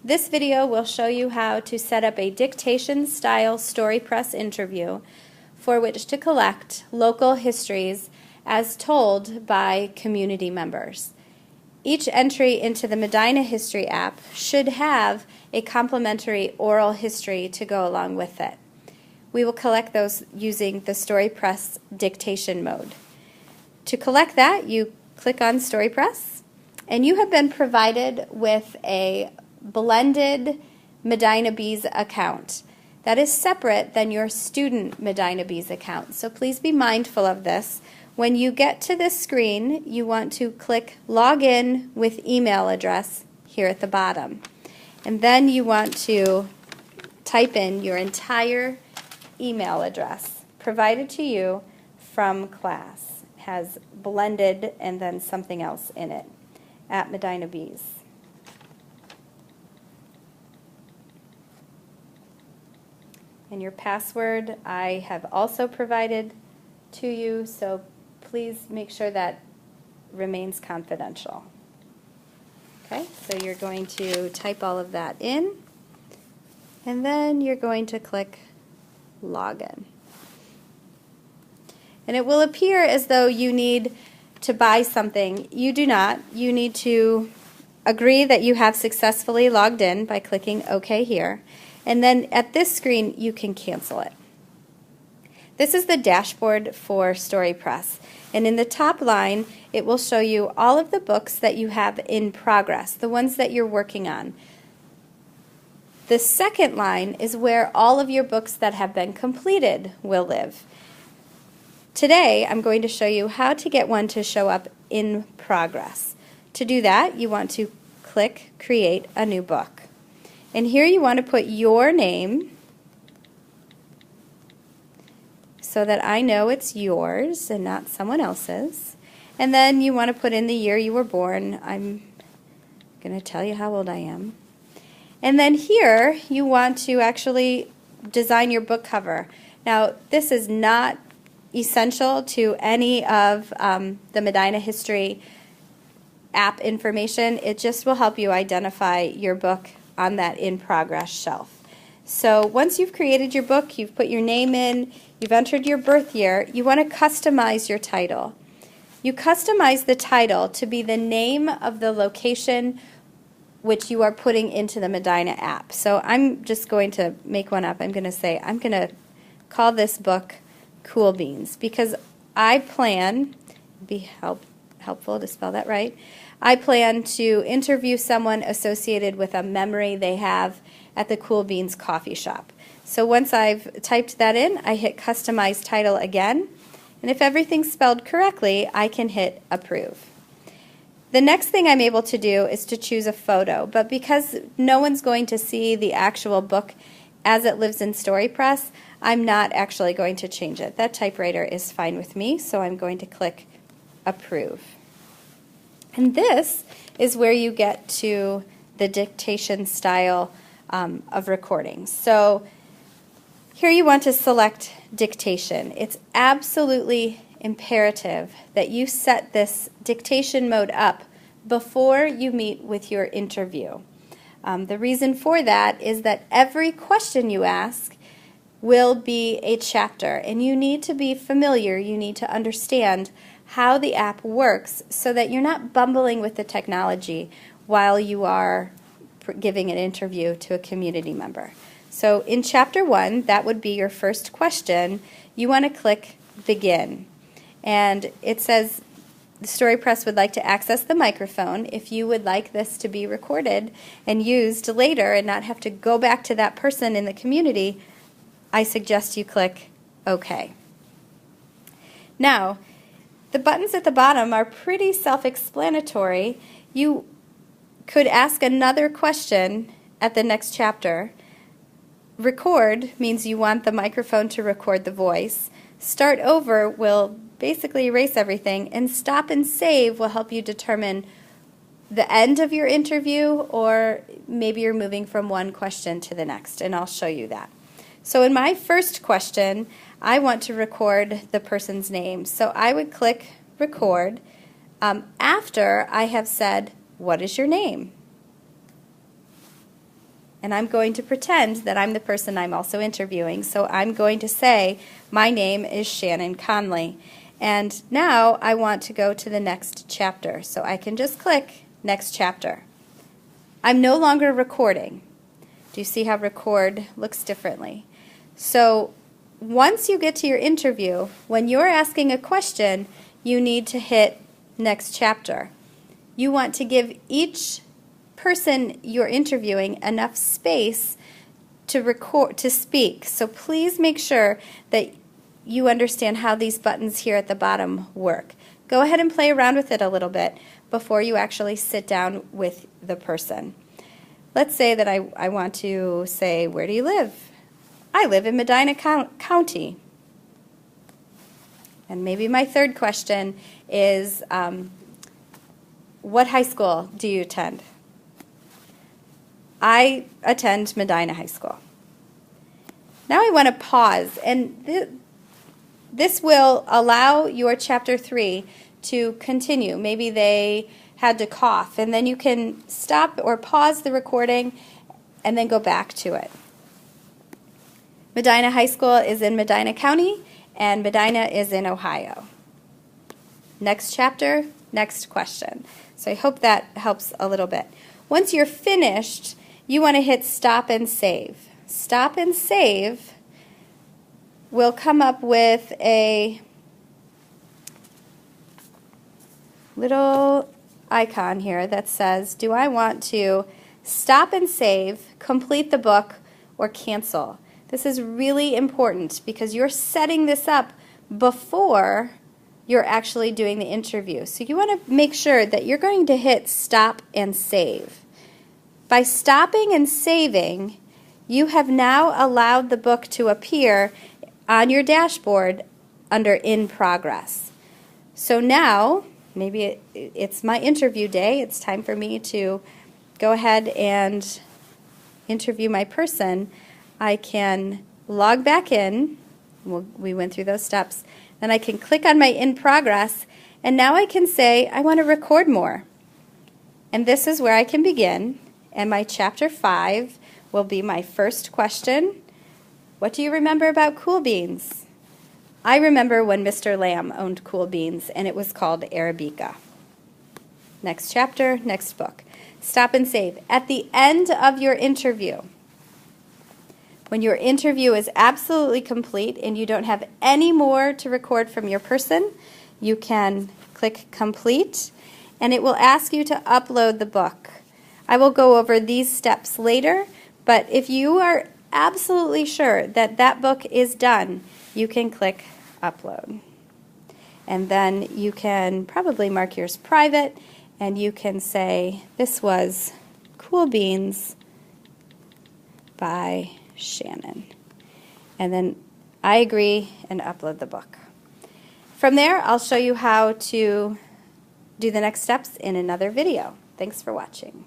This video will show you how to set up a dictation-style StoryPress interview for which to collect local histories as told by community members. Each entry into the Medina History app should have a complimentary oral history to go along with it. We will collect those using the StoryPress dictation mode. To collect that, you click on StoryPress, and you have been provided with a blended Medina Bees account that is separate than your student Medina Bees account. So please be mindful of this. When you get to this screen, you want to click Log In with email address here at the bottom. And then you want to type in your entire email address provided to you from class. It has blended and then something else in it at Medina Bees. And your password I have also provided to you, so please make sure that remains confidential. Okay, so you're going to type all of that in, and then you're going to click Login. And it will appear as though you need to buy something. You do not. You need to agree that you have successfully logged in by clicking OK here. And then at this screen, you can cancel it. This is the dashboard for StoryPress. And in the top line, it will show you all of the books that you have in progress, the ones that you're working on. The second line is where all of your books that have been completed will live. Today, I'm going to show you how to get one to show up in progress. To do that, you want to click Create a New Book. And here you want to put your name so that I know it's yours and not someone else's. And then you want to put in the year you were born. I'm going to tell you how old I am. And then here you want to actually design your book cover. Now, this is not essential to any of the Medina History app information. It just will help you identify your book on that in progress shelf. So once you've created your book, you've put your name in, you've entered your birth year, you want to customize your title. You customize the title to be the name of the location which you are putting into the Medina app. So I'm just going to make one up. I'm going to say, I'm going to call this book Cool Beans, because I plan, be helpful to spell that right, I plan to interview someone associated with a memory they have at the Cool Beans coffee shop. So once I've typed that in, I hit Customize Title again, and if everything's spelled correctly, I can hit Approve. The next thing I'm able to do is to choose a photo, but because no one's going to see the actual book as it lives in StoryPress, I'm not actually going to change it. That typewriter is fine with me, so I'm going to click Approve. And this is where you get to the dictation style of recording. So here you want to select dictation. It's absolutely imperative that you set this dictation mode up before you meet with your interview. The reason for that is that every question you ask will be a chapter, and you need to be familiar, you need to understand how the app works so that you're not bumbling with the technology while you are giving an interview to a community member. So in Chapter 1, that would be your first question. You want to click Begin. And it says the StoryPress would like to access the microphone. If you would like this to be recorded and used later and not have to go back to that person in the community, I suggest you click OK. Now, the buttons at the bottom are pretty self-explanatory. You could ask another question at the next chapter. Record means you want the microphone to record the voice. Start over will basically erase everything, and stop and save will help you determine the end of your interview, or maybe you're moving from one question to the next, and I'll show you that. So in my first question, I want to record the person's name. So I would click Record after I have said, what is your name? And I'm going to pretend that I'm the person I'm also interviewing. So I'm going to say, my name is Shannon Conley. And now I want to go to the next chapter. So I can just click Next Chapter. I'm no longer recording. Do you see how record looks differently? So once you get to your interview, when you're asking a question, you need to hit Next Chapter. You want to give each person you're interviewing enough space to record, to speak. So please make sure that you understand how these buttons here at the bottom work. Go ahead and play around with it a little bit before you actually sit down with the person. Let's say that I want to say, where do you live? I live in Medina County. And maybe my third question is, what high school do you attend? I attend Medina High School. Now I want to pause, and this will allow your Chapter 3 to continue. Maybe they had to cough, and then you can stop or pause the recording and then go back to it. Medina High School is in Medina County, and Medina is in Ohio. Next chapter, next question. So I hope that helps a little bit. Once you're finished, you want to hit stop and save. Stop and save will come up with a little icon here that says, do I want to stop and save, complete the book, or cancel? This is really important because you're setting this up before you're actually doing the interview. So you want to make sure that you're going to hit stop and save. By stopping and saving, you have now allowed the book to appear on your dashboard under In Progress. So now, maybe it's my interview day. It's time for me to go ahead and interview my person. I can log back in. We went through those steps. Then I can click on my In Progress, and now I can say I want to record more. And this is where I can begin. And my Chapter 5 will be my first question. What do you remember about Cool Beans? I remember when Mr. Lamb owned Cool Beans, and it was called Arabica. Next chapter, next book. Stop and save. At the end of your interview, when your interview is absolutely complete and you don't have any more to record from your person, you can click Complete, and it will ask you to upload the book. I will go over these steps later, but if you are absolutely sure that that book is done, you can click Upload. And then you can probably mark yours private, and you can say, this was Cool Beans by Shannon. And then I agree and upload the book. From there, I'll show you how to do the next steps in another video. Thanks for watching.